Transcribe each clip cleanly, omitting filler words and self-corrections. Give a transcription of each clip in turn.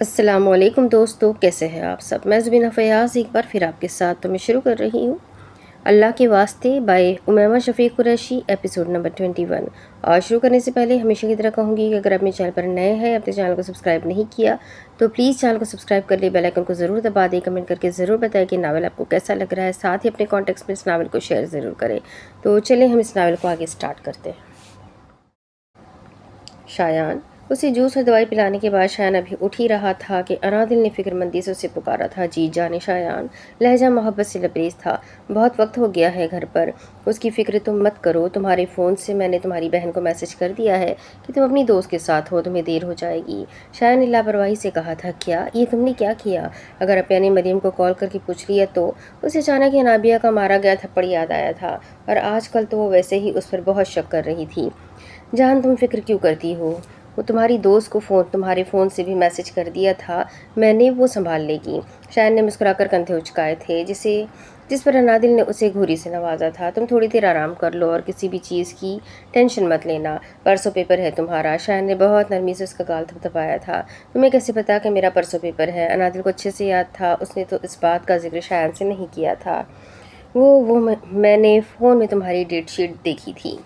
السلام علیکم دوستو، کیسے ہیں آپ سب؟ میں زبینہ فیاض ایک بار پھر آپ کے ساتھ میں شروع کر رہی ہوں اللہ کے واسطے بائے امیمہ شفیق قریشی، ایپیسوڈ نمبر 21۔ اور شروع کرنے سے پہلے ہمیشہ کی طرح کہوں گی کہ اگر آپ میرے چینل پر نئے ہیں، اپنے چینل کو سبسکرائب نہیں کیا تو پلیز چینل کو سبسکرائب کر لیں، بیل آئیکن کو ضرور دبا دیں، کمنٹ کر کے ضرور بتائیں کہ ناول آپ کو کیسا لگ رہا ہے، ساتھ ہی اپنے کانٹیکٹس میں اس ناول کو شیئر ضرور کریں۔ تو چلیں ہم اس ناول کو آگے سٹارٹ کرتے ہیں۔ شایان اسے جوس اور دوائی پلانے کے بعد شایان ابھی اٹھ ہی رہا تھا کہ انادل نے فکر مندی سے اسے پکارا تھا۔ جی جانے شایان، لہجہ محبت سے لبریز تھا۔ بہت وقت ہو گیا ہے گھر پر، اس کی فکر تم مت کرو، تمہارے فون سے میں نے تمہاری بہن کو میسج کر دیا ہے کہ تم اپنی دوست کے ساتھ ہو، تمہیں دیر ہو جائے گی۔ شایان نے لاپرواہی سے کہا تھا، کیا یہ تم نے کیا کیا؟ اگر اپیا نے مریم کو کال کر کے پوچھ لیا تو؟ اسے اچانک انابیہ کا مارا گیا تھپڑ یاد آیا تھا، اور آج کل تو وہ ویسے ہی اس پر بہت شک کر رہی تھی۔ جان تم فکر کیوں کرتی ہو؟ وہ تمہاری دوست کو تمہارے فون سے بھی میسج کر دیا تھا، میں نے، وہ سنبھال لے گی۔ شایان نے مسکرا کر کندھے اچکائے تھے، جس پر انادل نے اسے گھوری سے نوازا تھا۔ تم تھوڑی دیر آرام کر لو اور کسی بھی چیز کی ٹینشن مت لینا، پرسوں پیپر ہے تمہارا۔ شایان نے بہت نرمی سے اس کا گال تھپتھپایا تھا۔ تمہیں کیسے پتا کہ میرا پرسوں پیپر ہے؟ انادل کو اچھے سے یاد تھا، اس نے تو اس بات کا ذکر شایان سے نہیں کیا تھا۔ میں نے فون میں تمہاری ڈیٹ شیٹ دیکھی تھی،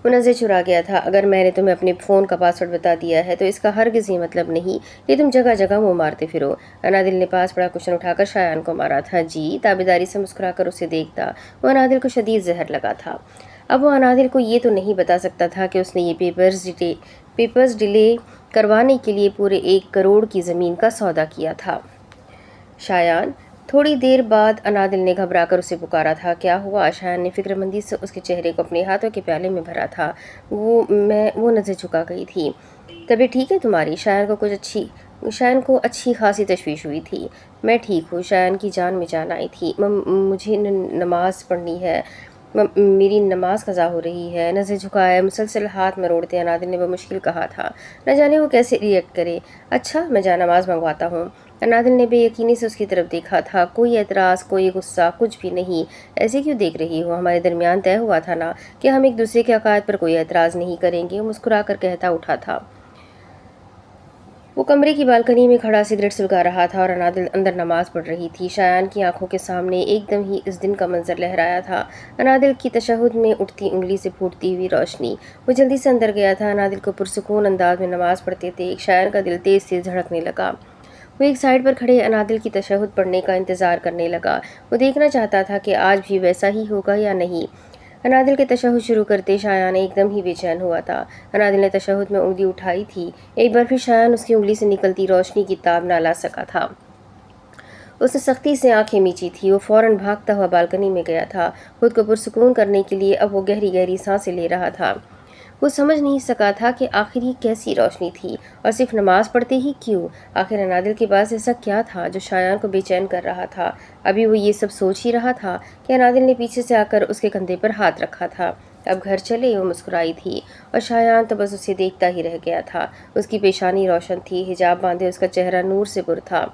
وہ نظر چرا گیا تھا۔ اگر میں نے تمہیں اپنے فون کا پاسورڈ بتا دیا ہے تو اس کا ہرگز یہ مطلب نہیں کہ تم جگہ جگہ منہ مارتے پھرو۔ انادل نے پاس پڑا کشن اٹھا کر شایان کو مارا تھا۔ جی، تابیداری سے مسکرا کر اسے دیکھتا وہ انادل کو شدید زہر لگا تھا۔ اب وہ انادل کو یہ تو نہیں بتا سکتا تھا کہ اس نے یہ پیپرز ڈیلے کروانے کے لیے پورے 1 کروڑ کی زمین کا سودا کیا تھا۔ شایان، تھوڑی دیر بعد انادل نے گھبرا کر اسے پکارا تھا، کیا ہوا؟ شایان نے فکر مندی سے اس کے چہرے کو اپنے ہاتھوں کے پیالے میں بھرا تھا۔ وہ نظر جھکا گئی تھی۔ طبیعت ٹھیک ہے تمہاری؟ شایان کو اچھی خاصی تشویش ہوئی تھی۔ میں ٹھیک ہوں، شایان کی جان میں جان آئی تھی۔ مجھے نماز پڑھنی ہے، میری نماز قضا ہو رہی ہے۔ نظر جھکائے مسلسل ہاتھ مروڑتے انادل نے بمشکل کہا تھا، نہ جانے وہ کیسے ریئیکٹ کرے۔ اچھا، میں جا نماز منگواتا ہوں۔ انادل نے بے یقینی سے اس کی طرف دیکھا تھا، کوئی اعتراض، کوئی غصہ، کچھ بھی نہیں۔ ایسے کیوں دیکھ رہی ہو؟ ہمارے درمیان طے ہوا تھا نا کہ ہم ایک دوسرے کے عقائد پر کوئی اعتراض نہیں کریں گے، وہ مسکرا کر کہتا اٹھا تھا۔ وہ کمرے کی بالکنی میں کھڑا سگریٹ سلگا رہا تھا اور انادل اندر نماز پڑھ رہی تھی۔ شایان کی آنکھوں کے سامنے ایک دم ہی اس دن کا منظر لہرایا تھا، انادل کی تشہد میں اٹھتی انگلی سے پھوٹتی ہوئی روشنی۔ وہ جلدی سے اندر گیا تھا، انادل کو پرسکون انداز میں نماز پڑھتے دیکھ شایان کا دل تیز تیز دھڑکنے لگا۔ وہ ایک سائیڈ پر کھڑے انادل کی تشہد پڑھنے کا انتظار کرنے لگا۔ وہ دیکھنا چاہتا تھا کہ آج بھی ویسا ہی ہوگا یا نہیں۔ انادل کے تشہد شروع کرتے شایان ایک دم ہی بے چین ہوا تھا۔ انادل نے تشہد میں انگلی اٹھائی تھی، ایک بار پھر شایان اس کی انگلی سے نکلتی روشنی کی تاب نہ لا سکا تھا۔ اس نے سختی سے آنکھیں میچی تھی۔ وہ فوراً بھاگتا ہوا بالکنی میں گیا تھا، خود کو پرسکون کرنے کے لیے اب وہ گہری گہری سانسیں لے رہا تھا۔ وہ سمجھ نہیں سکا تھا کہ آخر یہ کیسی روشنی تھی، اور صرف نماز پڑھتے ہی کیوں؟ آخر انادل کے پاس ایسا کیا تھا جو شایان کو بے چین کر رہا تھا؟ ابھی وہ یہ سب سوچ ہی رہا تھا کہ انادل نے پیچھے سے آ کر اس کے کندھے پر ہاتھ رکھا تھا۔ اب گھر چلے؟ وہ مسکرائی تھی، اور شایان تو بس اسے دیکھتا ہی رہ گیا تھا۔ اس کی پیشانی روشن تھی، حجاب باندھے اس کا چہرہ نور سے پر تھا۔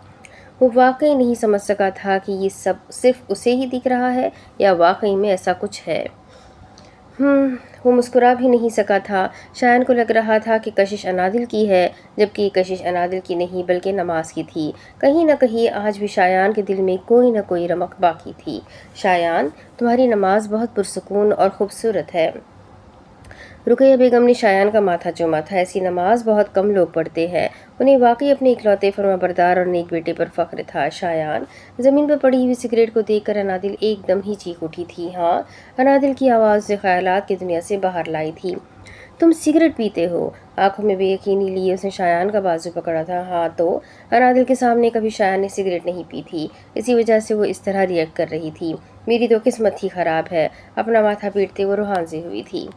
وہ واقعی نہیں سمجھ سکا تھا کہ یہ سب صرف اسے ہی دکھ رہا ہے یا واقعی میں ایسا کچھ ہے۔ وہ مسکرا بھی نہیں سکا تھا۔ شایان کو لگ رہا تھا کہ کشش انادل کی ہے، جبکہ یہ کشش انادل کی نہیں بلکہ نماز کی تھی۔ کہیں نہ کہیں آج بھی شایان کے دل میں کوئی نہ کوئی رمق باقی تھی۔ شایان، تمہاری نماز بہت پرسکون اور خوبصورت ہے۔ رقیہ بیگم نے شایان کا ماتھا چوما تھا، ایسی نماز بہت کم لوگ پڑھتے ہیں، انہیں واقعی اپنے اکلوتے فرمانبردار اور نیک بیٹے پر فخر تھا۔ شایان، زمین پر پڑی ہوئی سگریٹ کو دیکھ کر انادل ایک دم ہی چیخ اٹھی تھی۔ ہاں، انادل کی آواز اسے خیالات کی دنیا سے باہر لائی تھی۔ تم سگریٹ پیتے ہو؟ آنکھوں میں بے یقینی لیے اس نے شایان کا بازو پکڑا تھا۔ ہاں تو؟ انادل کے سامنے کبھی شایان نے سگریٹ نہیں پی تھی، اسی وجہ سے وہ اس طرح ریئیکٹ کر رہی تھی۔ میری تو قسمت ہی خراب ہے، اپنا ماتھا پیٹتے وہ روحان سے ہوئی تھی۔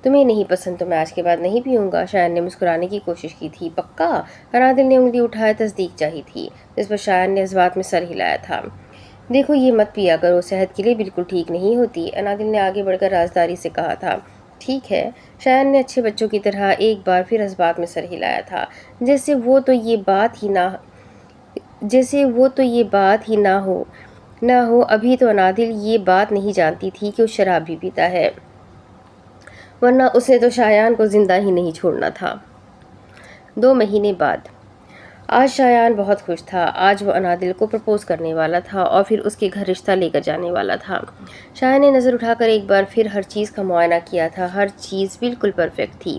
تمہیں نہیں پسند تو میں آج کے بعد نہیں پیوں گا، شایان نے مسکرانے کی کوشش کی تھی۔ پکا؟ انادل نے انگلی اٹھائے تصدیق چاہی تھی، جس پر شایان نے جذبات میں سر ہلایا تھا۔ دیکھو، یہ مت پیا کرو، صحت کے لیے بالکل ٹھیک نہیں ہوتی، انادل نے آگے بڑھ کر رازداری سے کہا تھا۔ ٹھیک ہے، شایان نے اچھے بچوں کی طرح ایک بار پھر جذبات میں سر ہلایا تھا، جیسے وہ تو یہ بات ہی نہ ہو۔ ابھی تو انادل یہ بات نہیں جانتی تھی کہ وہ شراب بھی پیتا ہے، ورنہ اس نے تو شایان کو زندہ ہی نہیں چھوڑنا تھا۔ 2 مہینے بعد آج شایان بہت خوش تھا۔ آج وہ انادل کو پرپوز کرنے والا تھا اور پھر اس کے گھر رشتہ لے کر جانے والا تھا۔ شایان نے نظر اٹھا کر ایک بار پھر ہر چیز کا معائنہ کیا تھا۔ ہر چیز بالکل پرفیکٹ تھی۔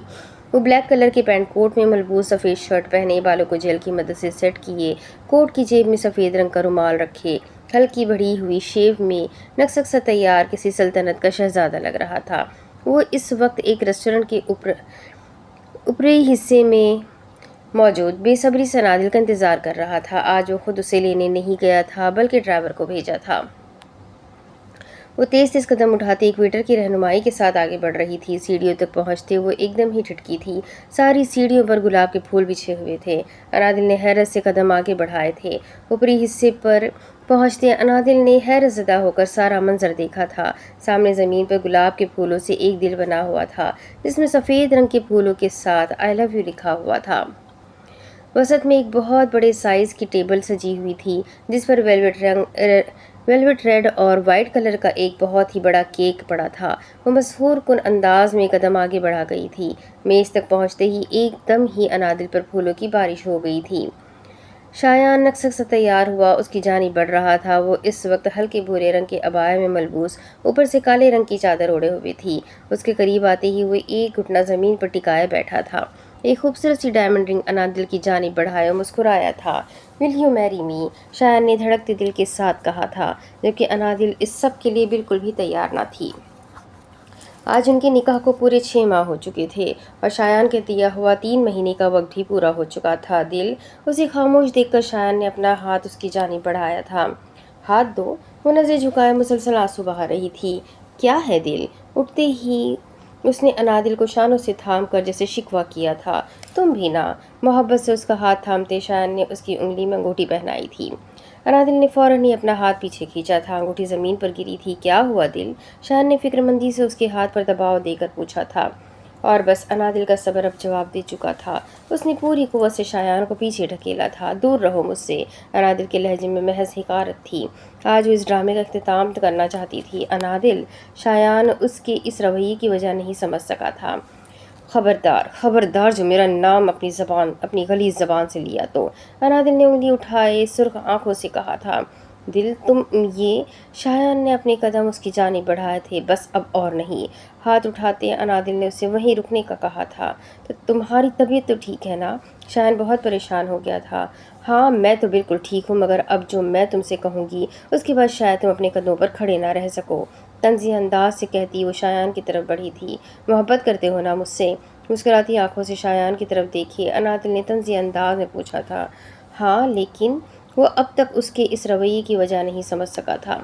وہ بلیک کلر کے پینٹ کوٹ میں ملبوس سفید شرٹ پہنے، بالوں کو جیل کی مدد سے سیٹ کیے، کوٹ کی جیب میں سفید رنگ کا رومال رکھے، ہلکی بڑھی ہوئی شیو میں نقص سا تیار کسی سلطنت کا شہزادہ لگ رہا تھا۔ وہ اس وقت ایک ریسٹورنٹ کے اوپری حصے میں موجود بے صبری سے انادل کا انتظار کر رہا تھا۔ آج وہ خود اسے لینے نہیں گیا تھا بلکہ ڈرائیور کو بھیجا تھا۔ وہ تیز تیز قدم اٹھاتے ایک ویٹر کی رہنمائی کے ساتھ آگے بڑھ رہی تھی۔ سیڑھیوں تک پہنچتے وہ ایک دم ہی ٹھٹکی تھی۔ ساری سیڑھیوں پر گلاب کے پھول بچھے ہوئے تھے۔ انادل نے حیرت سے قدم آگے بڑھائے تھے۔ اوپری حصے پر پہنچتے انادل نے حیرت زدہ ہو کر سارا منظر دیکھا تھا۔ سامنے زمین پر گلاب کے پھولوں سے ایک دل بنا ہوا تھا جس میں سفید رنگ کے پھولوں کے ساتھ آئی لو یو لکھا ہوا تھا۔ وسط میں ایک بہت بڑے سائز کی ٹیبل سجی ہوئی تھی جس پر ویلوٹ ریڈ اور وائٹ کلر کا ایک بہت ہی بڑا کیک پڑا تھا۔ وہ مسحور کن انداز میں قدم آگے بڑھا گئی تھی۔ میز تک پہنچتے ہی ایک دم ہی انادل پر پھولوں کی بارش ہو گئی تھی۔ شایان نقص سے تیار ہوا اس کی جانب بڑھ رہا تھا۔ وہ اس وقت ہلکے بھورے رنگ کے عبایا میں ملبوس، اوپر سے کالے رنگ کی چادر اوڑھے ہوئے تھی۔ اس کے قریب آتے ہی وہ ایک گھٹنا زمین پر ٹکائے بیٹھا تھا۔ ایک خوبصورت سی ڈائمنڈ رنگ انادل کی جانب بڑھائے اور مسکرایا تھا۔ ول یو میری می؟ شایان نے دھڑکتے دل کے ساتھ کہا تھا، جبکہ انادل اس سب کے لیے بالکل بھی تیار نہ تھی۔ آج ان کے نکاح کو پورے 6 ماہ ہو چکے تھے اور شایان کے دیا ہوا 3 مہینے کا وقت بھی پورا ہو چکا تھا۔ دل اسے خاموش دیکھ کر شایان نے اپنا ہاتھ اس کی جانب بڑھایا تھا۔ ہاتھ دو۔ وہ نظر جھکائے مسلسل آنسو بہا رہی تھی۔ کیا ہے دل؟ اٹھتے ہی اس نے انادل کو شانوں سے تھام کر جیسے شکوہ کیا تھا۔ تم بھی نا؟ محبت سے اس کا ہاتھ تھامتے شایان نے اس کی انگلی میں انگوٹھی پہنائی تھی۔ انادل نے فوراً ہی اپنا ہاتھ پیچھے کھینچا تھا۔ انگوٹھی زمین پر گری تھی۔ کیا ہوا دل؟ شایان نے فکر مندی سے اس کے ہاتھ پر دباؤ دے کر پوچھا تھا۔ اور بس انادل کا صبر اب جواب دے چکا تھا۔ اس نے پوری قوت سے شایان کو پیچھے ڈھکیلا تھا۔ دور رہو مجھ سے۔ انادل کے لہجے میں محض حقارت تھی۔ آج وہ اس ڈرامے کا اختتام کرنا چاہتی تھی۔ انادل؟ شایان اس کے اس رویے کی وجہ نہیں سمجھ سکا تھا۔ خبردار خبردار جو میرا نام اپنی غلیظ زبان سے لیا تو۔ انادل نے انگلی اٹھائے سرخ آنکھوں سے کہا تھا۔ دل تم یہ؟ شایان نے اپنے قدم اس کی جانب بڑھائے تھے۔ بس اب اور نہیں۔ ہاتھ اٹھاتے انادل نے اسے وہیں رکنے کا کہا تھا۔ تو تمہاری طبیعت تو ٹھیک ہے نا؟ شایان بہت پریشان ہو گیا تھا۔ ہاں میں تو بالکل ٹھیک ہوں، مگر اب جو میں تم سے کہوں گی اس کے بعد شاید تم اپنے قدموں پر کھڑے نہ رہ سکو۔ طنزی انداز سے کہتی وہ شایان کی طرف بڑھی تھی۔ محبت کرتے ہو نا مجھ سے؟ مسکراتی آنکھوں سے شایان کی طرف دیکھے انادل نے طنزی انداز میں پوچھا تھا۔ ہاں، لیکن وہ اب تک اس کے اس رویے کی وجہ نہیں سمجھ سکا تھا۔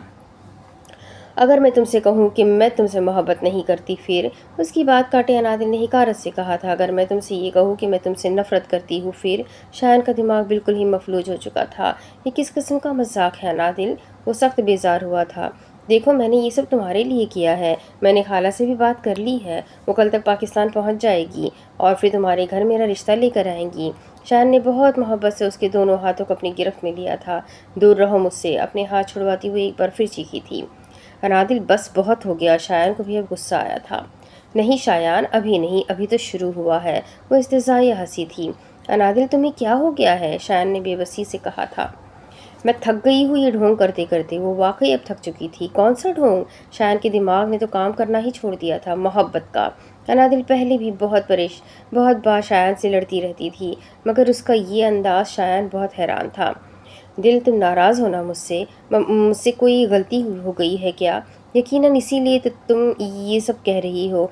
اگر میں تم سے کہوں کہ میں تم سے محبت نہیں کرتی پھر؟ اس کی بات کاٹے انادل نے حقارت سے کہا تھا۔ اگر میں تم سے یہ کہوں کہ میں تم سے نفرت کرتی ہوں پھر؟ شایان کا دماغ بالکل ہی مفلوج ہو چکا تھا۔ یہ کس قسم کا مذاق ہے انادل؟ وہ سخت بیزار ہوا تھا۔ دیکھو میں نے یہ سب تمہارے لیے کیا ہے۔ میں نے خالہ سے بھی بات کر لی ہے۔ وہ کل تک پاکستان پہنچ جائے گی اور پھر تمہارے گھر میرا رشتہ لے کر آئیں گی۔ شایان نے بہت محبت سے اس کے دونوں ہاتھوں کو اپنی گرفت میں لیا تھا۔ دور رہو مجھ سے۔ اپنے ہاتھ چھڑواتی ہوئی ایک بار پھر چیخی تھی۔ انادل بس بہت ہو گیا۔ شایان کو بھی اب غصہ آیا تھا۔ نہیں شایان، ابھی نہیں، ابھی تو شروع ہوا ہے۔ وہ استہزائیہ ہنسی تھی۔ انادل تمہیں کیا ہو گیا ہے؟ شایان نے بے بسی سے کہا تھا۔ میں تھک گئی ہوں یہ ڈھونگ کرتے کرتے۔ وہ واقعی اب تھک چکی تھی۔ کون سا ڈھونگ؟ شایان کے دماغ نے تو کام کرنا ہی چھوڑ دیا تھا۔ محبت کا۔ انادل پہلے بھی بہت بار شایان سے لڑتی رہتی تھی، مگر اس کا یہ انداز شایان بہت حیران تھا۔ دل تم ناراض ہو نا مجھ سے کوئی غلطی ہو گئی ہے کیا؟ یقیناً اسی لیے تو تم یہ سب کہہ رہی ہو۔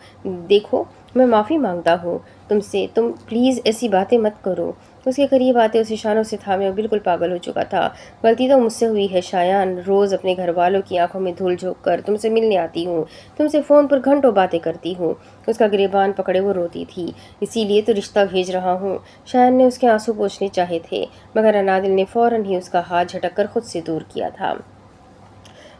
دیکھو میں معافی مانگتا ہوں تم سے، تم پلیز ایسی باتیں مت کرو۔ اس کے قریب آتے اسے اشاروں سے تھامے وہ بالکل پاگل ہو چکا تھا۔ غلطی تو مجھ سے ہوئی ہے شایان، روز اپنے گھر والوں کی آنکھوں میں دھول جھونک کر تم سے ملنے آتی ہوں، تم سے فون پر گھنٹوں باتیں کرتی ہوں۔ اس کا گریبان پکڑے وہ روتی تھی۔ اسی لیے تو رشتہ بھیج رہا ہوں۔ شایان نے اس کے آنسو پوچھنے چاہے تھے، مگر انادل نے فوراً ہی اس کا ہاتھ جھٹک کر خود سے دور کیا تھا۔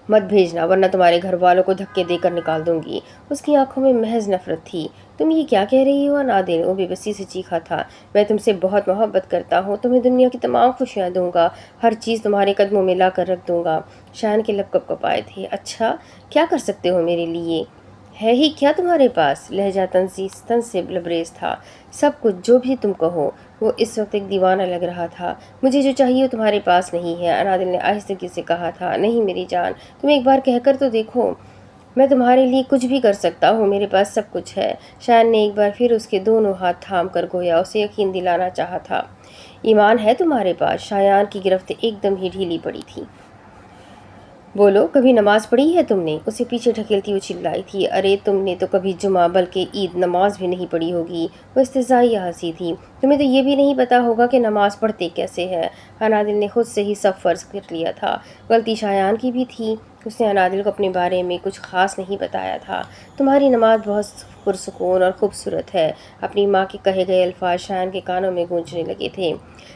مت بھیجنا ورنہ تمہارے گھر والوں کو دھکے دے کر نکال دوں گی۔ اس کی آنکھوں میں محض نفرت تھی۔ تم یہ کیا کہہ رہی ہو انادل؟ وہ بے بسی سے چیخا تھا۔ میں تم سے بہت محبت کرتا ہوں، تمہیں دنیا کی تمام خوشیاں دوں گا، ہر چیز تمہارے قدموں میں لا کر رکھ دوں گا۔ شایان کے لب کپ کپائے تھے۔ اچھا، کیا کر سکتے ہو میرے لیے؟ ہے ہی کیا تمہارے پاس؟ لہجہ تن سے لبریز تھا۔ سب کچھ، جو بھی تم کہو۔ وہ اس وقت ایک دیوانہ لگ رہا تھا۔ مجھے جو چاہیے وہ تمہارے پاس نہیں ہے، انادل نے آہستگی سے کہا تھا۔ نہیں میری جان، تم ایک بار کہہ کر تو دیکھو۔ میں تمہارے لیے کچھ بھی کر سکتا ہوں، میرے پاس سب کچھ ہے۔ شایان نے ایک بار پھر اس کے دونوں ہاتھ تھام کر گویا اسے یقین دلانا چاہا تھا۔ ایمان ہے تمہارے پاس؟ شایان کی گرفت ایک دم ہی ڈھیلی پڑی تھی۔ بولو، کبھی نماز پڑھی ہے تم نے؟ اسے پیچھے ڈھکیلتی وہ چلائی تھی۔ ارے تم نے تو کبھی جمعہ بلکہ عید نماز بھی نہیں پڑھی ہوگی۔ وہ استہزائیہ ہنسی تھی۔ تمہیں تو یہ بھی نہیں پتا ہوگا کہ نماز پڑھتے کیسے ہیں۔ انادل نے خود سے ہی سب فرض کر لیا تھا۔ غلطی شایان کی بھی تھی۔ اس نے انادل کو اپنے بارے میں کچھ خاص نہیں بتایا تھا۔ تمہاری نماز بہت پرسکون اور خوبصورت ہے۔ اپنی ماں کے کہے گئے الفاظ شایان کے کانوں میں گونجنے لگے تھے۔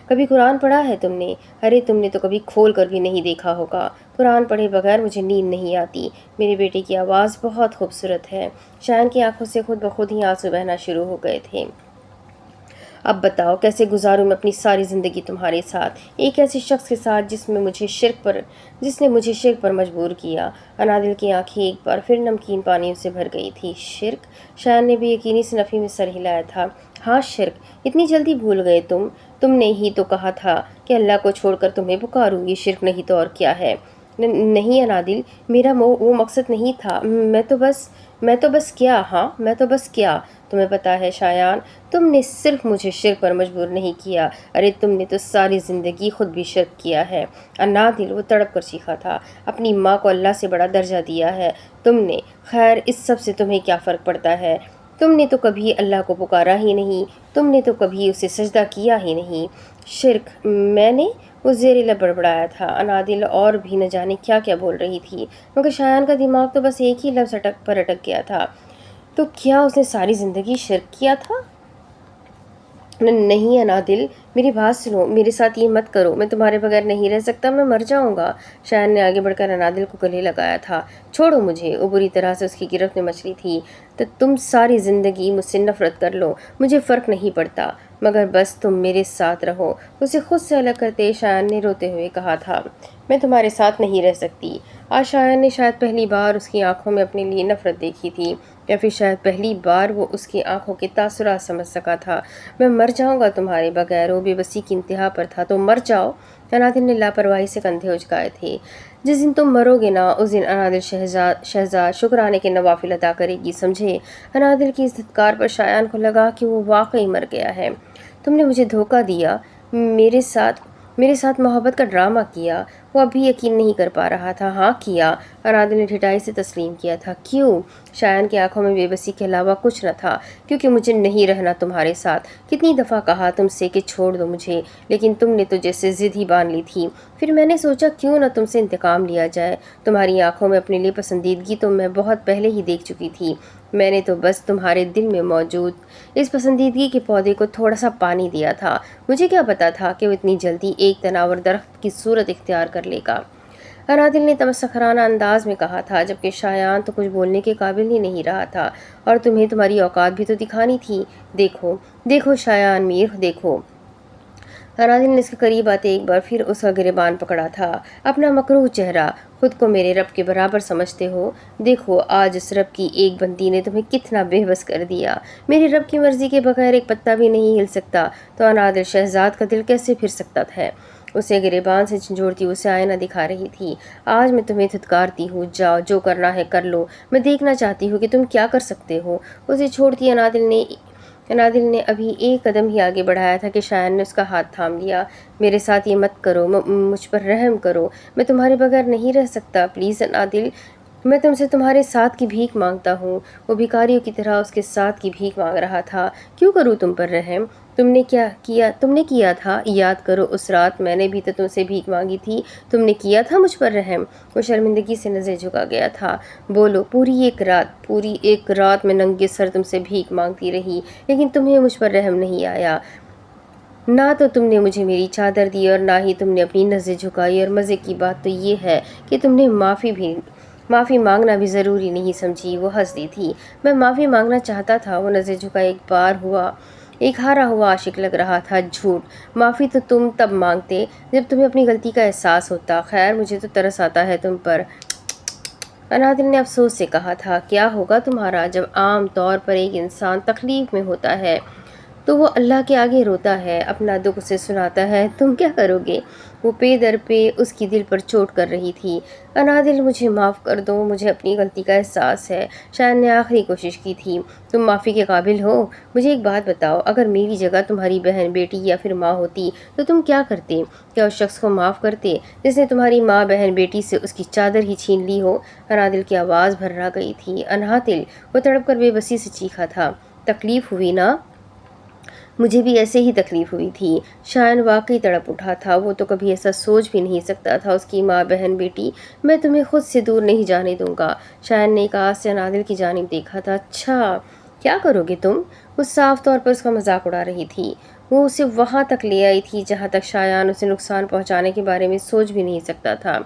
کبھی قرآن پڑھا ہے تم نے؟ ارے تم نے تو کبھی کھول کر بھی نہیں دیکھا ہوگا۔ قرآن پڑھے بغیر مجھے نیند نہیں آتی۔ میرے بیٹے کی آواز بہت خوبصورت ہے۔ شایان کی آنکھوں سے خود بخود ہی آنسو بہنا شروع ہو گئے تھے۔ اب بتاؤ کیسے گزاروں میں اپنی ساری زندگی تمہارے ساتھ، ایک ایسے شخص کے ساتھ جس نے مجھے شرک پر مجبور کیا۔ انادل کی آنکھیں ایک بار پھر نمکین پانیوں سے بھر گئی تھی۔ شرک؟ شایان نے بھی یقینی سی نفی میں سر ہلایا تھا۔ ہاں شرک، اتنی جلدی بھول گئے تم؟ تم نے ہی تو کہا تھا کہ اللہ کو چھوڑ کر تمہیں پکاروں گی، شرک نہیں تو اور کیا ہے؟ نہیں انادل، میرا وہ مقصد نہیں تھا۔ میں تو بس کیا تمہیں پتا ہے شایان، تم نے صرف مجھے شرک پر مجبور نہیں کیا، ارے تم نے تو ساری زندگی خود بھی شرک کیا ہے۔ انادل، وہ تڑپ کر چیخا تھا، اپنی ماں کو اللہ سے بڑا درجہ دیا ہے تم نے۔ خیر اس سب سے تمہیں کیا فرق پڑتا ہے؟ تم نے تو کبھی اللہ کو پکارا ہی نہیں، تم نے تو کبھی اسے سجدہ کیا ہی نہیں۔ شرک؟ میں نے؟ وہ زیر لب بڑبڑایا تھا۔ انادل اور بھی نہ جانے کیا کیا بول رہی تھی، مگر شایان کا دماغ تو بس ایک ہی لفظ پر اٹک گیا تھا۔ تو کیا اس نے ساری زندگی شرک کیا تھا؟ نہیں انادل، میری بات سنو، میرے ساتھ یہ مت کرو، میں تمہارے بغیر نہیں رہ سکتا، میں مر جاؤں گا۔ شایان نے آگے بڑھ کر انادل کو گلے لگایا تھا۔ چھوڑو مجھے، وہ بری طرح سے اس کی گرفت میں مچلی تھی۔ تو تم ساری زندگی مجھ سے نفرت کر لو، مجھے فرق نہیں پڑتا، مگر بس تم میرے ساتھ رہو۔ اسے خود سے الگ کرتے شایان نے روتے ہوئے کہا تھا، میں تمہارے ساتھ نہیں رہ سکتی۔ آج شایان نے شاید پہلی بار اس کی آنکھوں میں اپنے لیے نفرت دیکھی تھی، یا پھر شاید پہلی بار وہ اس کی آنکھوں کے تاثرات سمجھ سکا تھا۔ میں مر جاؤں گا تمہارے بغیر، وہ بے بسی کی انتہا پر تھا۔ تو مر جاؤ۔ انادل نے لاپرواہی سے کندھے اچکائے تھے۔ جس دن تم مرو گے نا، اس دن انادل شہزاد شکرانے کے نوافل ادا کرے گی، سمجھے؟ انادل کی اس دھتکار پر شایان کو لگا کہ وہ واقعی مر گیا ہے۔ تم نے مجھے دھوکہ دیا، میرے ساتھ محبت کا ڈرامہ کیا۔ وہ اب بھی یقین نہیں کر پا رہا تھا۔ ہاں کیا، انادل نے ڈھٹائی سے تسلیم کیا تھا۔ کیوں؟ شایان کی آنکھوں میں بے بسی کے علاوہ کچھ نہ تھا۔ کیونکہ مجھے نہیں رہنا تمہارے ساتھ۔ کتنی دفعہ کہا تم سے کہ چھوڑ دو مجھے، لیکن تم نے تو جیسے ضد ہی باندھ لی تھی۔ پھر میں نے سوچا کیوں نہ تم سے انتقام لیا جائے۔ تمہاری آنکھوں میں اپنے لیے پسندیدگی تو میں بہت پہلے ہی دیکھ چکی تھی۔ میں نے تو بس تمہارے دل میں موجود اس پسندیدگی کے پودے کو تھوڑا سا پانی دیا تھا۔ مجھے کیا پتا تھا کہ وہ اتنی جلدی ایک تناور درخت کی صورت اختیار کر لے گا۔ انادل نے تمسخرانہ انداز میں کہا تھا، جبکہ شایان تو کچھ بولنے کے قابل ہی نہیں رہا تھا۔ اور تمہیں تمہاری اوقات بھی تو دکھانی تھی۔ دیکھو شایان میر، دیکھو۔ انادل نے اس کے قریب آتے ایک بار پھر اس کا گریبان پکڑا تھا۔ اپنا مکروہ چہرہ، خود کو میرے رب کے برابر سمجھتے ہو؟ دیکھو آج اس رب کی ایک بندی نے تمہیں کتنا بے بس کر دیا۔ میرے رب کی مرضی کے بغیر ایک پتا بھی نہیں ہل سکتا، تو انادل شہزاد کا دل کیسے پھر سکتا ہے؟ اسے گریبان سے جھنجھوڑتی اسے آئینہ دکھا رہی تھی۔ آج میں تمہیں دھتکارتی ہوں، جاؤ جو کرنا ہے کر لو، میں دیکھنا چاہتی ہوں کہ تم کیا کر سکتے ہو۔ اسے چھوڑتی انادل نے ابھی ایک قدم ہی آگے بڑھایا تھا کہ شایان نے اس کا ہاتھ تھام لیا۔ میرے ساتھ یہ مت کرو، مجھ پر رحم کرو، میں تمہارے بغیر نہیں رہ سکتا، پلیز انادل، میں تم سے تمہارے ساتھ کی بھیک مانگتا ہوں۔ وہ بھکاریوں کی طرح اس کے ساتھ کی بھیک مانگ رہا تھا۔ کیوں کروں تم پر رحم؟ تم نے کیا تھا، یاد کرو اس رات میں نے بھی تو تم سے بھیک مانگی تھی، تم نے کیا تھا مجھ پر رحم۔ وہ شرمندگی سے نظریں جھکا گیا تھا۔ بولو، پوری ایک رات میں ننگے سر تم سے بھیک مانگتی رہی، لیکن تمہیں مجھ پر رحم نہیں آیا۔ نہ تو تم نے مجھے میری چادر دی اور نہ ہی تم نے اپنی نظریں جھکائی، اور مزے کی بات تو یہ ہے کہ تم نے معافی مانگنا بھی ضروری نہیں سمجھی۔ وہ ہنس دی تھی۔ میں معافی مانگنا چاہتا تھا، وہ نظریں جھکائے ایک ہارا ہوا عاشق لگ رہا تھا۔ جھوٹ، معافی تو تم تب مانگتے جب تمہیں اپنی غلطی کا احساس ہوتا۔ خیر مجھے تو ترس آتا ہے تم پر۔ انادل نے افسوس سے کہا تھا، کیا ہوگا تمہارا جب عام طور پر ایک انسان تکلیف میں ہوتا ہے تو وہ اللہ کے آگے روتا ہے، اپنا دکھ اسے سناتا ہے، تم کیا کرو گے؟ وہ پے در پہ اس کی دل پر چوٹ کر رہی تھی۔ انادل مجھے معاف کر دو، مجھے اپنی غلطی کا احساس ہے۔ شایان نے آخری کوشش کی تھی، تم معافی کے قابل ہو؟ مجھے ایک بات بتاؤ، اگر میری جگہ تمہاری بہن، بیٹی یا پھر ماں ہوتی تو تم کیا کرتے؟ کیا اس شخص کو معاف کرتے جس نے تمہاری ماں، بہن، بیٹی سے اس کی چادر ہی چھین لی ہو؟ انادل کی آواز بھرا گئی تھی۔ انادل، وہ تڑپ کر بے بسی سے چیخا تھا، تکلیف ہوئی نا؟ مجھے بھی ایسے ہی تکلیف ہوئی تھی۔ شایان واقعی تڑپ اٹھا تھا، وہ تو کبھی ایسا سوچ بھی نہیں سکتا تھا، اس کی ماں، بہن، بیٹی، میں تمہیں خود سے دور نہیں جانے دوں گا۔ شایان نے ایک آس سے انادل کی جانب دیکھا تھا۔ اچھا، کیا کرو گے تم؟ وہ صاف طور پر اس کا مذاق اڑا رہی تھی۔ وہ اسے وہاں تک لے آئی تھی جہاں تک شایان اسے نقصان پہنچانے کے بارے میں سوچ بھی نہیں سکتا تھا۔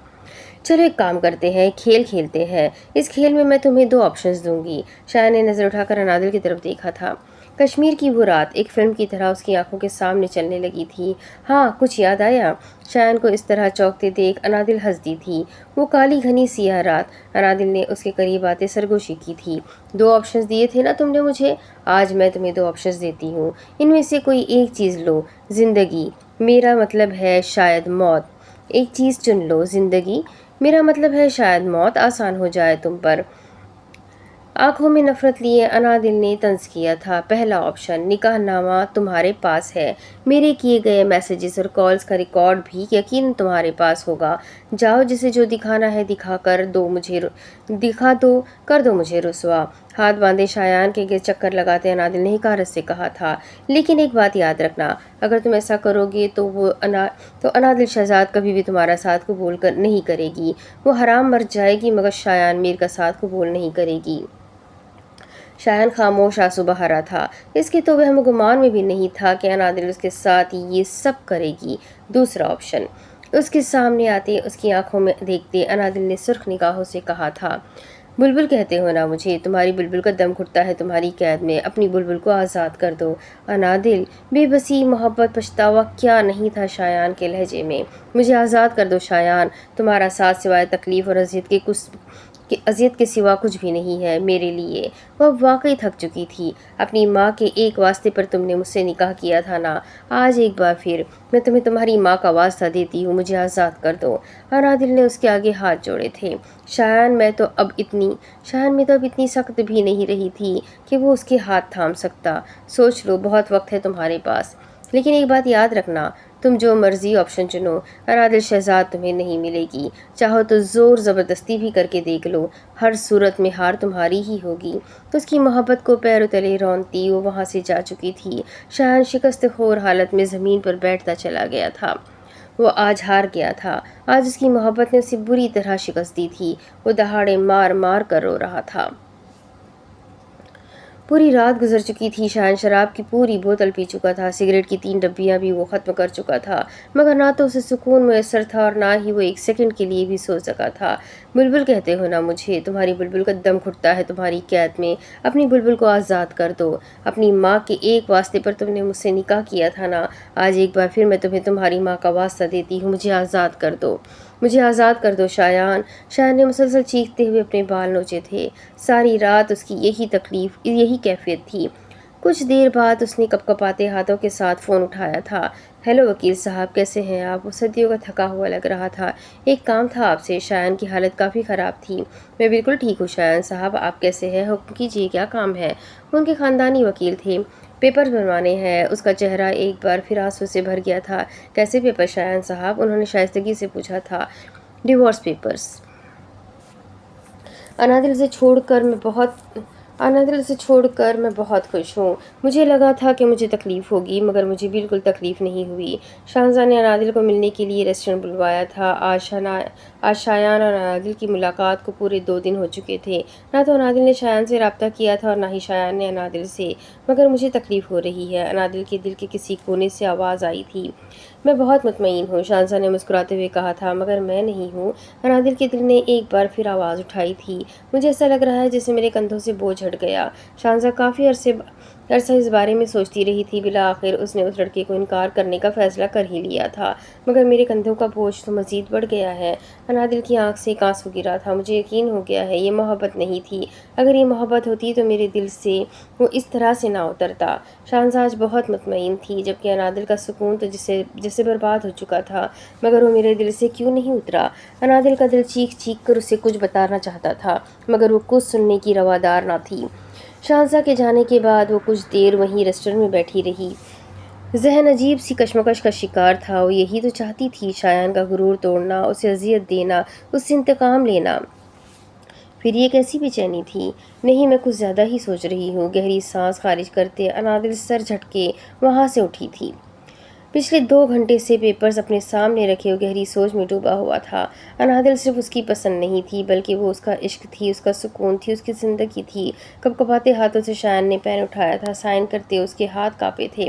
چلو ایک کام کرتے ہیں، کھیل کھیلتے ہیں۔ اس کھیل میں تمہیں دو آپشنز دوں گی۔ شایان نے نظر اٹھا کر انادل کی طرف دیکھا تھا۔ کشمیر کی وہ رات ایک فلم کی طرح اس کی آنکھوں کے سامنے چلنے لگی تھی۔ ہاں، کچھ یاد آیا؟ شایان کو اس طرح چونکتے دیکھ انادل ہنس دی تھی۔ وہ کالی گھنی سیاہ رات، انادل نے اس کے قریب آتے سرگوشی کی تھی۔ دو آپشنز دیے تھے نا تم نے مجھے، آج میں تمہیں دو آپشنز دیتی ہوں، ان میں سے کوئی ایک چیز لو۔ زندگی، میرا مطلب ہے شاید موت۔ ایک چیز چن لو۔ زندگی، میرا مطلب ہے شاید موت آسان ہو جائے تم پر۔ آنکھوں میں نفرت لیے انادل نے طنز کیا تھا۔ پہلا آپشن، نکاح نامہ تمہارے پاس ہے، میرے کیے گئے میسیجز اور کالز کا ریکارڈ بھی یقیناً تمہارے پاس ہوگا۔ جاؤ، جسے جو دکھانا ہے دکھا دو، کر دو مجھے رسوا۔ ہاتھ باندھے شایان کے گرد چکر لگاتے انادل نے حکارت سے کہا تھا، لیکن ایک بات یاد رکھنا، اگر تم ایسا کرو گے تو انادل شہزاد کبھی بھی تمہارا ساتھ قبول نہیں کرے گی۔ وہ حرام مر جائے گی مگر شایان میر کا ساتھ قبول نہیں کرے گی۔ شایان خاموش آنسو بہا رہا تھا۔ اس کے تو وہم و گمان میں بھی نہیں تھا کہ انادل اس کے ساتھ یہ سب کرے گی۔ دوسرا آپشن، اس کے سامنے آتے، اس کی آنکھوں میں دیکھتے انادل نے سرخ نگاہوں سے کہا تھا، بلبل کہتے ہو نا مجھے، تمہاری بلبل کا دم گھٹتا ہے تمہاری قید میں، اپنی بلبل کو آزاد کر دو۔ انادل، بے بسی، محبت، پچھتاوا کیا نہیں تھا شایان کے لہجے میں۔ مجھے آزاد کر دو شایان، تمہارا ساتھ سوائے تکلیف اور اذیت کے سوا کچھ بھی نہیں ہے میرے لیے۔ وہ اب واقعی تھک چکی تھی۔ اپنی ماں کے ایک واسطے پر تم نے مجھ سے نکاح کیا تھا نا، آج ایک بار پھر میں تمہیں تمہاری ماں کا واسطہ دیتی ہوں، مجھے آزاد کر دو۔ انادل نے اس کے آگے ہاتھ جوڑے تھے۔ شایان میں تو اب اتنی سخت بھی نہیں رہی تھی کہ وہ اس کے ہاتھ تھام سکتا۔ سوچ لو، بہت وقت ہے تمہارے پاس، لیکن ایک بات یاد رکھنا، تم جو مرضی آپشن چنو، انادل شہزاد تمہیں نہیں ملے گی۔ چاہو تو زور زبردستی بھی کر کے دیکھ لو، ہر صورت میں ہار تمہاری ہی ہوگی۔ اس کی محبت کو پیروں تلے رونتی وہ وہاں سے جا چکی تھی۔ شایان شکست خور حالت میں زمین پر بیٹھتا چلا گیا تھا۔ وہ آج ہار گیا تھا۔ آج اس کی محبت نے اسے بری طرح شکست دی تھی۔ وہ دہاڑے مار مار کر رو رہا تھا۔ پوری رات گزر چکی تھی۔ شایان شراب کی پوری بوتل پی چکا تھا، سگریٹ کی 3 ڈبیاں بھی وہ ختم کر چکا تھا، مگر نہ تو اسے سکون میسر تھا اور نہ ہی وہ ایک سیکنڈ کے لیے بھی سو سکا تھا۔ بلبل کہتے ہو نا مجھے، تمہاری بلبل کا دم گھٹتا ہے تمہاری قید میں، اپنی بلبل کو آزاد کر دو۔ اپنی ماں کے ایک واسطے پر تم نے مجھ سے نکاح کیا تھا نا، آج ایک بار پھر میں تمہیں تمہاری ماں کا واسطہ دیتی ہوں، مجھے آزاد کر دو۔ مجھے آزاد کر دو شایان۔ شایان نے مسلسل چیختے ہوئے اپنے بال نوچے تھے۔ ساری رات اس کی یہی کیفیت تھی۔ کچھ دیر بعد اس نے کپکپاتے ہاتھوں کے ساتھ فون اٹھایا تھا۔ ہیلو وکیل صاحب، کیسے ہیں آپ؟ وہ صدیوں کا تھکا ہوا لگ رہا تھا۔ ایک کام تھا آپ سے۔ شایان کی حالت کافی خراب تھی۔ میں بالکل ٹھیک ہوں شایان صاحب، آپ کیسے ہیں؟ حکم کیجیے، کیا کام ہے؟ وہ ان کے خاندانی وکیل تھے، پیپرز بنوانے ہیں۔ اس کا چہرہ ایک بار پھر آنسو سے بھر گیا تھا۔ کیسے پیپر شایان صاحب؟ انہوں نے شائستگی سے پوچھا تھا۔ Divorce papers. انادل سے چھوڑ کر میں بہت خوش ہوں۔ مجھے لگا تھا کہ مجھے تکلیف ہوگی، مگر مجھے بالکل تکلیف نہیں ہوئی۔ شاہزادہ نے انادل کو ملنے کے لیے ریسٹورنٹ بلوایا تھا۔ آج شایان اور انادل کی ملاقات کو پورے 2 دن ہو چکے تھے۔ نہ تو انادل نے شایان سے رابطہ کیا تھا اور نہ ہی شایان نے انادل سے۔ مگر مجھے تکلیف ہو رہی ہے، انادل کے دل کے کسی کونے سے آواز آئی تھی۔ میں بہت مطمئن ہوں، شاہزادہ نے مسکراتے ہوئے کہا تھا، مگر میں نہیں ہوں۔ انادل کے دل نے ایک بار پھر آواز اٹھائی تھی۔ مجھے ایسا لگ رہا ہے جیسے میرے کندھوں سے بوجھ ہٹ گیا۔ شاہزادہ عرصہ اس بارے میں سوچتی رہی تھی۔ بالآخر اس نے اس لڑکے کو انکار کرنے کا فیصلہ کر ہی لیا تھا، مگر میرے کندھوں کا بوجھ تو مزید بڑھ گیا ہے۔ انادل کی آنکھ سے ایک آنسو گرا تھا۔ مجھے یقین ہو گیا ہے یہ محبت نہیں تھی۔ اگر یہ محبت ہوتی تو میرے دل سے وہ اس طرح سے نہ اترتا۔ شہنشاہ بہت مطمئن تھی، جبکہ انادل کا سکون تو جسے برباد ہو چکا تھا، مگر وہ میرے دل سے کیوں نہیں اترا؟ انادل کا دل چیخ چیخ کر اسے کچھ بتانا چاہتا تھا، مگر وہ کچھ سننے کی روادار نہ تھی۔ شہنشاہ کے جانے کے بعد وہ کچھ دیر وہیں ریسٹورنٹ میں بیٹھی رہی۔ ذہن عجیب سی کشمکش کا شکار تھا۔ وہ یہی تو چاہتی تھی، شایان کا غرور توڑنا، اسے اذیت دینا، اس سے انتقام لینا۔ پھر یہ کیسی بے چینی تھی؟ نہیں، میں کچھ زیادہ ہی سوچ رہی ہوں۔ گہری سانس خارج کرتے انادل سر جھٹکے وہاں سے اٹھی تھی۔ پچھلے 2 گھنٹے سے پیپرز اپنے سامنے رکھے وہ گہری سوچ میں ڈوبا ہوا تھا۔ انادل صرف اس کی پسند نہیں تھی، بلکہ وہ اس کا عشق تھی، اس کا سکون تھی، اس کی زندگی تھی۔ کپکپاتے ہاتھوں سے شایان نے پین اٹھایا تھا۔ سائن کرتے اس کے ہاتھ کانپے تھے۔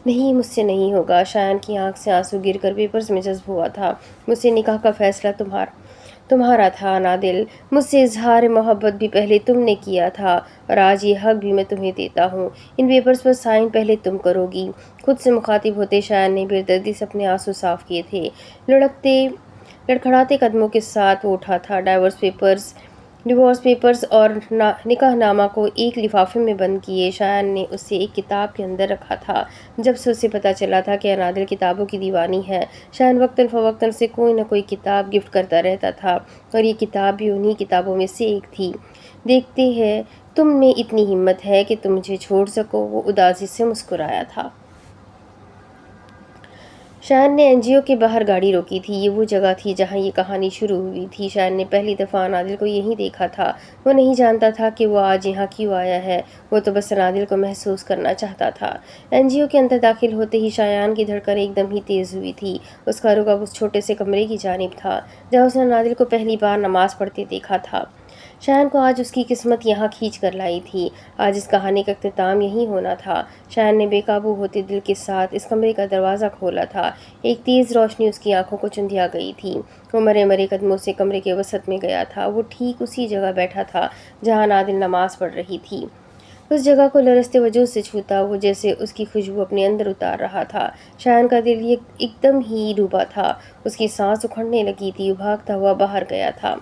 نہیں، مجھ سے نہیں ہوگا۔ شایان کی آنکھ سے آنسو گر کر پیپرز میں جذب ہوا تھا۔ مجھ سے نکاح کا فیصلہ تمہارا تھا انادل۔ مجھ سے اظہار محبت بھی پہلے تم نے کیا تھا، اور آج یہ حق بھی میں تمہیں دیتا ہوں۔ ان پیپرز پر سائن پہلے تم کرو گی۔ خود سے مخاطب ہوتے شایان نے بےدردی سے اپنے آنسو صاف کیے تھے۔ لڑکھڑاتے قدموں کے ساتھ وہ اٹھا تھا۔ ڈیورس پیپرز اور نکاح نامہ کو ایک لفافے میں بند کیے شایان نے اسے ایک کتاب کے اندر رکھا تھا۔ جب سے اسے پتہ چلا تھا کہ انادل کتابوں کی دیوانی ہے، شایان وقتاً فوقتاً اسے کوئی نہ کوئی کتاب گفٹ کرتا رہتا تھا، اور یہ کتاب بھی انہی کتابوں میں سے ایک تھی۔ دیکھتے ہیں تم میں اتنی ہمت ہے کہ تم مجھے چھوڑ سکو، وہ اداسی سے مسکرایا تھا۔ شایان نے NGO کے باہر گاڑی روکی تھی۔ یہ وہ جگہ تھی جہاں یہ کہانی شروع ہوئی تھی۔ شایان نے پہلی دفعہ انادل کو یہیں دیکھا تھا۔ وہ نہیں جانتا تھا کہ وہ آج یہاں کیوں آیا ہے، وہ تو بس انادل کو محسوس کرنا چاہتا تھا۔ NGO کے اندر داخل ہوتے ہی شایان کی دھڑکن ایک دم ہی تیز ہوئی تھی۔ اس کا رخ اب اس چھوٹے سے کمرے کی جانب تھا جہاں اس نے انادل کو پہلی بار نماز پڑھتے دیکھا تھا۔ شایان کو آج اس کی قسمت یہاں کھینچ کر لائی تھی۔ آج اس کہانی کا اختتام یہیں ہونا تھا۔ شایان نے بے قابو ہوتے دل کے ساتھ اس کمرے کا دروازہ کھولا تھا۔ ایک تیز روشنی اس کی آنکھوں کو چندھیا گئی تھی۔ وہ مرے مرے قدموں سے کمرے کے وسط میں گیا تھا۔ وہ ٹھیک اسی جگہ بیٹھا تھا جہاں انادل نماز پڑھ رہی تھی۔ اس جگہ کو لرزتے وجود سے چھوتا وہ جیسے اس کی خوشبو اپنے اندر اتار رہا تھا۔ شایان کا دل ایک دم ہی ڈوبا تھا۔ اس کی سانس اکھڑنے لگی تھی۔ وہ بھاگتا ہوا باہر گیا تھا۔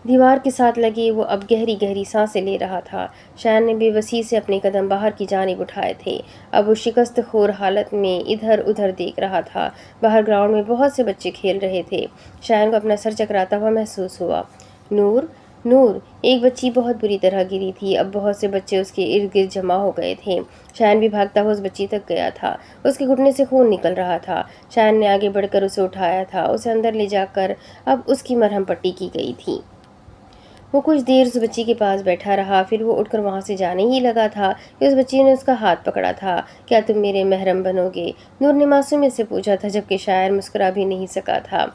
دیوار کے ساتھ لگے وہ اب گہری گہری سانسیں لے رہا تھا۔ شایان نے بے وسی سے اپنے قدم باہر کی جانب اٹھائے تھے۔ اب وہ شکست خور حالت میں ادھر ادھر دیکھ رہا تھا۔ باہر گراؤنڈ میں بہت سے بچے کھیل رہے تھے۔ شایان کو اپنا سر چکراتا ہوا محسوس ہوا۔ نور، نور! ایک بچی بہت بری طرح گری تھی۔ اب بہت سے بچے اس کے ارد گرد جمع ہو گئے تھے۔ شایان بھی بھاگتا ہوا اس بچی تک گیا تھا۔ اس کے گھٹنے سے خون نکل رہا تھا۔ شایان نے آگے بڑھ کر اسے اٹھایا تھا۔ اسے اندر لے جا کر اب اس کی مرہم پٹی کی گئی تھی۔ وہ کچھ دیر اس بچی کے پاس بیٹھا رہا، پھر وہ اٹھ کر وہاں سے جانے ہی لگا تھا کہ اس بچی نے اس کا ہاتھ پکڑا تھا۔ کیا تم میرے محرم بنو گے؟ نور نے معصومیت سے پوچھا تھا، جبکہ شایان مسکرا بھی نہیں سکا تھا۔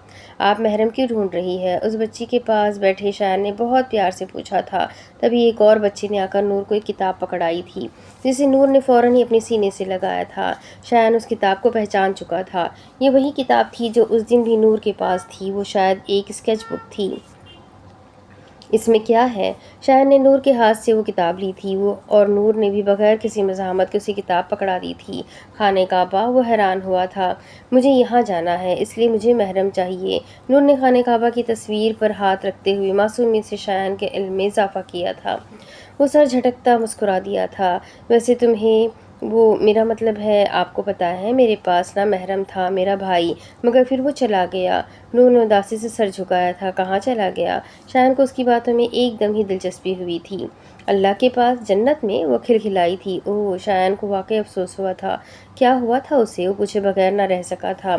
آپ محرم کیوں ڈھونڈ رہی ہے؟ اس بچی کے پاس بیٹھے شایان نے بہت پیار سے پوچھا تھا۔ تبھی ایک اور بچے نے آ کر نور کو ایک کتاب پکڑائی تھی، جسے نور نے فوراً ہی اپنے سینے سے لگایا تھا۔ شایان اس کتاب کو پہچان چکا تھا۔ یہ وہی کتاب تھی جو اس دن بھی نور کے پاس تھی۔ وہ شاید ایک اسکیچ بک تھی۔ اس میں کیا ہے؟ شایان نے نور کے ہاتھ سے وہ کتاب لی تھی، اور نور نے بھی بغیر کسی مزاحمت کے اسے کتاب پکڑا دی تھی۔ خانہ کعبہ! وہ حیران ہوا تھا۔ مجھے یہاں جانا ہے، اس لیے مجھے محرم چاہیے۔ نور نے خانہ کعبہ کی تصویر پر ہاتھ رکھتے ہوئے معصومیت سے شایان کے علم میں اضافہ کیا تھا۔ وہ سر جھٹکتا مسکرا دیا تھا۔ ویسے تمہیں وہ میرا مطلب ہے، آپ کو پتہ ہے میرے پاس نہ محرم تھا میرا بھائی، مگر پھر وہ چلا گیا۔ نور نے اداسی سے سر جھکایا تھا۔ کہاں چلا گیا؟ شایان کو اس کی باتوں میں ایک دم ہی دلچسپی ہوئی تھی۔ اللہ کے پاس، جنت میں؟ وہ کھلکھلائی تھی۔ اوہ! شایان کو واقعی افسوس ہوا تھا۔ کیا ہوا تھا اسے؟ وہ پوچھے بغیر نہ رہ سکا تھا۔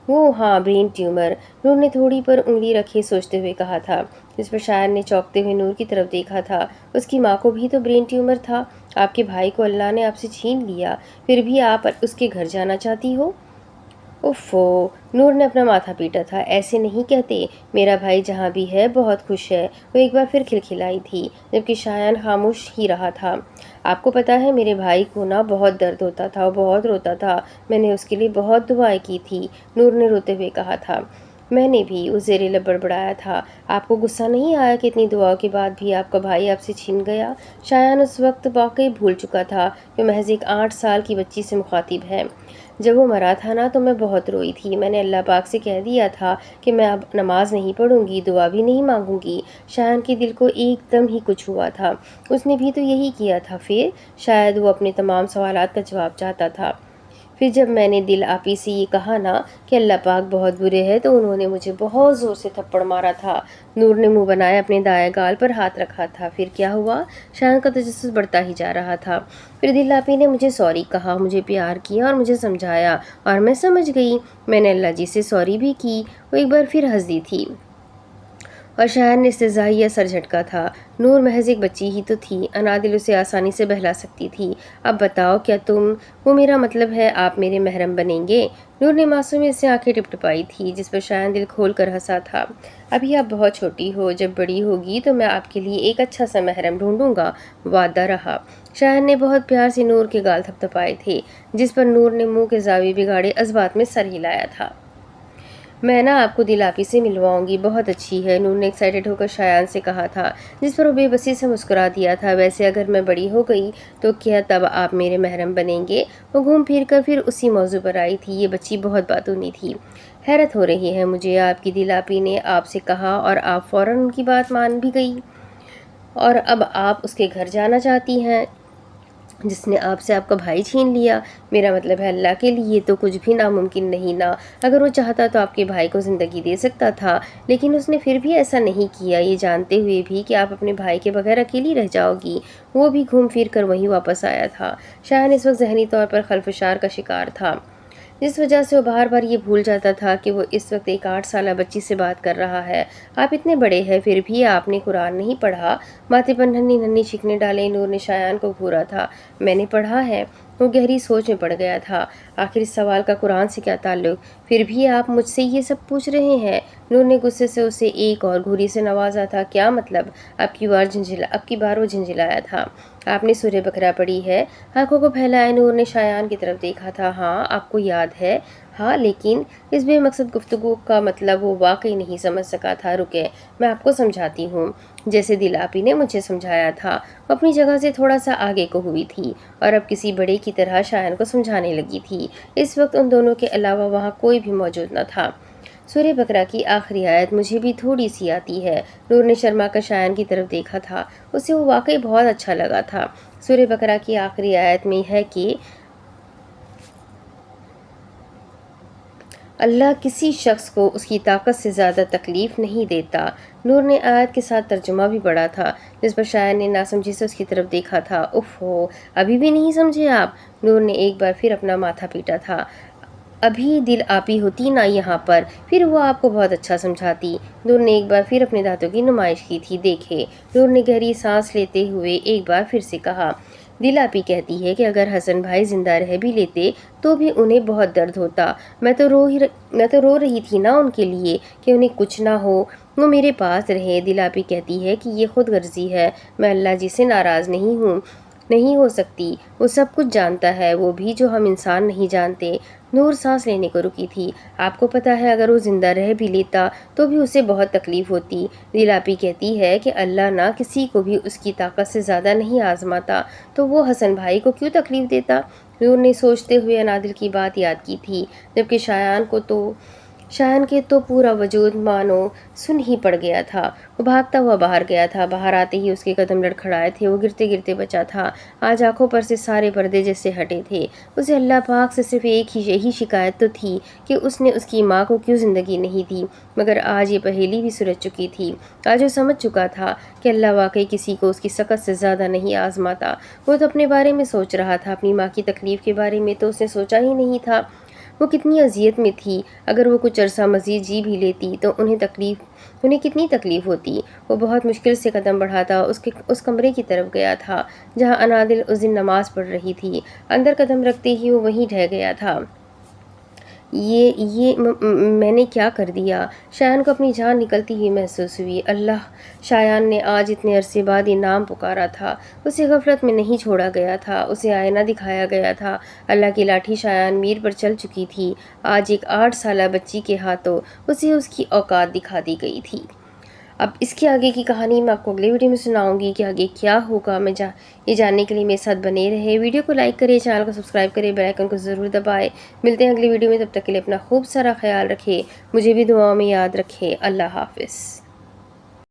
وہ ہاں، برین ٹیومر۔ نور نے تھوڑی پر انگلی رکھے سوچتے ہوئے کہا تھا۔ اس پر شایان نے چونکتے ہوئے نور کی طرف دیکھا تھا۔ اس کی ماں کو بھی تو برین ٹیومر تھا۔ آپ کے بھائی کو اللہ نے آپ سے چھین لیا، پھر بھی آپ اس کے گھر جانا چاہتی ہو؟ اوفو! نور نے اپنا ماتھا پیٹا تھا۔ ایسے نہیں کہتے، میرا بھائی جہاں بھی ہے بہت خوش ہے۔ وہ ایک بار پھر کھلکھلائی تھی، جبکہ شایان خاموش ہی رہا تھا۔ آپ کو پتہ ہے میرے بھائی کو نا بہت درد ہوتا تھا، وہ بہت روتا تھا، میں نے اس کے لیے بہت دعائیں کی تھی، نور نے روتے ہوئے کہا تھا۔ میں نے بھی اس زیر لب بڑبڑایا تھا۔ آپ کو غصہ نہیں آیا کہ اتنی دعاؤں کے بعد بھی آپ کا بھائی آپ سے چھین گیا؟ شایان اس وقت واقعی بھول چکا تھا کہ محض ایک 8 سال کی بچی سے مخاطب ہے۔ جب وہ مرا تھا نا تو میں بہت روئی تھی۔ میں نے اللہ پاک سے کہہ دیا تھا کہ میں اب نماز نہیں پڑھوں گی، دعا بھی نہیں مانگوں گی۔ شایان کے دل کو ایک دم ہی کچھ ہوا تھا۔ اس نے بھی تو یہی کیا تھا پھر؟ شاید وہ اپنے تمام سوالات کا جواب چاہتا تھا۔ پھر جب میں نے دل آپی سے یہ کہا نا کہ اللہ پاک بہت برے ہے تو انہوں نے مجھے بہت زور سے تھپڑ مارا تھا۔ نور نے منہ بنائے اپنے دائیں گال پر ہاتھ رکھا تھا۔ پھر کیا ہوا؟ شایان کا تجسس بڑھتا ہی جا رہا تھا۔ پھر دل آپی نے مجھے سوری کہا، مجھے پیار کیا اور مجھے سمجھایا اور میں سمجھ گئی۔ میں نے اللہ جی سے سوری بھی کی۔ وہ ایک بار پھر ہنس دی تھی اور شایان نے استہزائیہ سر جھٹکا تھا۔ نور محض ایک بچی ہی تو تھی، انادل اسے آسانی سے بہلا سکتی تھی۔ اب بتاؤ کیا تم، وہ میرا مطلب ہے آپ میرے محرم بنیں گے؟ نور نے معصومیت سے آنکھیں ٹپٹپائی تھی جس پر شایان دل کھول کر ہنسا تھا۔ ابھی آپ بہت چھوٹی ہو، جب بڑی ہوگی تو میں آپ کے لیے ایک اچھا سا محرم ڈھونڈوں گا، وعدہ رہا۔ شایان نے بہت پیار سے نور کے گال تھپتھپائے تھے جس پر نور نے منہ کے زاویے بگاڑے اس بات میں سر ہلایا تھا۔ میں نا آپ کو دل آپی سے ملواؤں گی، بہت اچھی ہے، نور نے ایکسائٹڈ ہو کر شایان سے کہا تھا جس پر وہ بے بسی سے مسکرا دیا تھا۔ ویسے اگر میں بڑی ہو گئی تو کیا تب آپ میرے محرم بنیں گے؟ وہ گھوم پھر کر پھر اسی موضوع پر آئی تھی۔ یہ بچی بہت باتونی تھی۔ حیرت ہو رہی ہے مجھے، آپ کی دل آپی نے آپ سے کہا اور آپ فوراً ان کی بات مان بھی گئی اور اب آپ اس کے گھر جانا چاہتی ہیں جس نے آپ سے آپ کا بھائی چھین لیا۔ میرا مطلب ہے اللہ کے لیے تو کچھ بھی ناممکن نہیں نا۔ اگر وہ چاہتا تو آپ کے بھائی کو زندگی دے سکتا تھا، لیکن اس نے پھر بھی ایسا نہیں کیا، یہ جانتے ہوئے بھی کہ آپ اپنے بھائی کے بغیر اکیلی رہ جاؤ گی۔ وہ بھی گھوم پھر کر وہیں واپس آیا تھا۔ شایان اس وقت ذہنی طور پر خلفشار کا شکار تھا، جس وجہ سے وہ بار بار یہ بھول جاتا تھا کہ وہ اس وقت ایک 8 سالہ بچی سے بات کر رہا ہے۔ آپ اتنے بڑے ہیں پھر بھی آپ نے قرآن نہیں پڑھا؟ ماتھے پر ننھی ننھی شکنیں ڈالے نور نے شایان کو گھورا تھا۔ میں نے پڑھا ہے۔ وہ گہری سوچ میں پڑ گیا تھا۔ آخر اس سوال کا قرآن سے کیا تعلق؟ پھر بھی آپ مجھ سے یہ سب پوچھ رہے ہیں؟ نور نے غصے سے اسے ایک اور گھوری سے نوازا تھا۔ کیا مطلب؟ اب کی بار وہ جھنجھلایا تھا۔ آپ نے سورہ بقرہ پڑھی ہے؟ آنکھوں کو پھیلائے نور نے شایان کی طرف دیکھا تھا۔ ہاں، آپ کو یاد ہے؟ ہاں، لیکن اس بے مقصد گفتگو کا مطلب وہ واقعی نہیں سمجھ سکا تھا۔ رکے، میں آپ کو سمجھاتی ہوں، جیسے دل آپی نے مجھے سمجھایا تھا۔ وہ اپنی جگہ سے تھوڑا سا آگے کو ہوئی تھی اور اب کسی بڑے کی طرح شایان کو سمجھانے لگی تھی۔ اس وقت ان دونوں کے علاوہ وہاں کوئی بھی موجود نہ تھا۔ سورہ بقرہ کی آخری آیت مجھے بھی تھوڑی سی آتی ہے۔ نور نے شرما کر شایان کی طرف دیکھا تھا۔ اسے وہ واقعی بہت اچھا لگا تھا۔ سورہ بقرہ کی آخری آیت میں ہے کہ اللہ کسی شخص کو اس کی طاقت سے زیادہ تکلیف نہیں دیتا۔ نور نے آیت کے ساتھ ترجمہ بھی پڑھا تھا جس پر شایان نے ناسمجھی سے اس کی طرف دیکھا تھا۔ اف ہو، ابھی بھی نہیں سمجھے آپ؟ نور نے ایک بار پھر اپنا ماتھا پیٹا تھا۔ ابھی دل آپی ہوتی نا یہاں پر، پھر وہ آپ کو بہت اچھا سمجھاتی۔ نور نے ایک بار پھر اپنے دانتوں کی نمائش کی تھی۔ دیکھے، نور نے گہری سانس لیتے ہوئے ایک بار پھر سے کہا، دل آپی کہتی ہے کہ اگر حسن بھائی زندہ رہ بھی لیتے تو بھی انہیں بہت درد ہوتا۔ میں تو رو رہی تھی نا ان کے لیے کہ انہیں کچھ نہ ہو، وہ میرے پاس رہے۔ دل آپی کہتی ہے کہ یہ خود غرضی ہے، میں اللہ جی سے ناراض نہیں ہوں، نہیں ہو سکتی، وہ سب کچھ جانتا ہے، وہ بھی جو ہم انسان نہیں جانتے۔ نور سانس لینے کو رکی تھی۔ آپ کو پتہ ہے اگر وہ زندہ رہ بھی لیتا تو بھی اسے بہت تکلیف ہوتی۔ دل آپی کہتی ہے کہ اللہ نہ کسی کو بھی اس کی طاقت سے زیادہ نہیں آزماتا، تو وہ حسن بھائی کو کیوں تکلیف دیتا؟ نور نے سوچتے ہوئے انادل کی بات یاد کی تھی، جبکہ شایان کے تو پورا وجود مانو سن ہی پڑ گیا تھا۔ وہ بھاگتا ہوا باہر گیا تھا۔ باہر آتے ہی اس کے قدم لڑکھڑائے تھے۔ وہ گرتے گرتے بچا تھا۔ آج آنکھوں پر سے سارے پردے جیسے ہٹے تھے۔ اسے اللہ پاک سے صرف ایک ہی یہی شکایت تو تھی کہ اس نے اس کی ماں کو کیوں زندگی نہیں دی، مگر آج یہ پہیلی بھی سلجھ چکی تھی۔ آج وہ سمجھ چکا تھا کہ اللہ واقعی کسی کو اس کی سکت سے زیادہ نہیں آزماتا۔ وہ تو اپنے بارے میں سوچ رہا تھا، اپنی ماں کی تکلیف کے بارے میں تو اس نے سوچا ہی نہیں تھا۔ وہ کتنی اذیت میں تھی، اگر وہ کچھ عرصہ مزید جی بھی لیتی تو انہیں کتنی تکلیف ہوتی۔ وہ بہت مشکل سے قدم بڑھاتا اس کمرے کی طرف گیا تھا جہاں انادل اس دن نماز پڑھ رہی تھی۔ اندر قدم رکھتے ہی وہ وہیں ڈھہ گیا تھا۔ میں نے کیا کر دیا؟ شایان کو اپنی جان نکلتی ہوئی محسوس ہوئی۔ اللہ، شایان نے آج اتنے عرصے بعد یہ نام پکارا تھا، اسے غفلت میں نہیں چھوڑا گیا تھا، اسے آئینہ دکھایا گیا تھا۔ اللہ کی لاٹھی شایان میر پر چل چکی تھی، آج ایک 8 سالہ بچی کے ہاتھوں اسے اس کی اوقات دکھا دی گئی تھی۔ اب اس کے آگے کی کہانی میں آپ کو اگلے ویڈیو میں سناؤں گی کہ آگے کیا ہوگا۔ یہ جاننے کے لیے میرے ساتھ بنے رہے، ویڈیو کو لائک کریں، چینل کو سبسکرائب کریں، بیل آئیکن کو ضرور دبائیں۔ ملتے ہیں اگلی ویڈیو میں، تب تک کے لیے اپنا خوب سارا خیال رکھیں، مجھے بھی دعاؤں میں یاد رکھیں۔ اللہ حافظ۔